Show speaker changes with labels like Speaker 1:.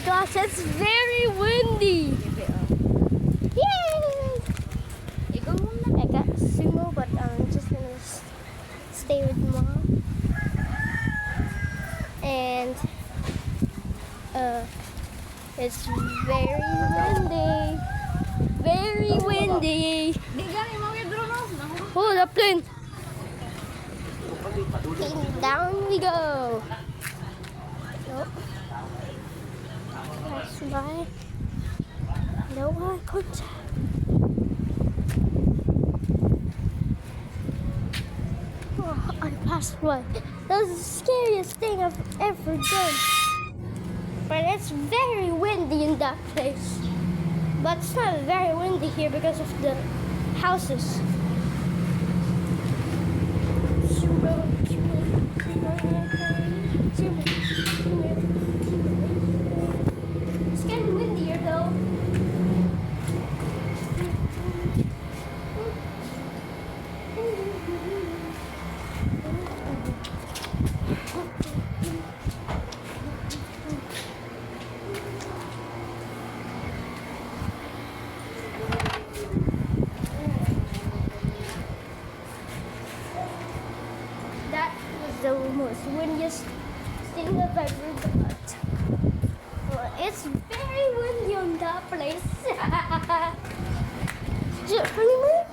Speaker 1: gosh, it's very windy. Yay!
Speaker 2: Ikaw muna.
Speaker 1: I got sumo, but I'm just gonna stay with mom. And it's very windy. Very windy.
Speaker 2: Di gani mo yung drone off.
Speaker 1: Oh, the plane. And down we go. Nope. That's why. No eye contact. Oh, I passed by. That was the scariest thing I've ever done. But it's very windy in that place. But it's not very windy here because of the houses. It's getting windier though. That was the most windiest thing I've ever done. Well, it's very windy on that place. Is it funny, man?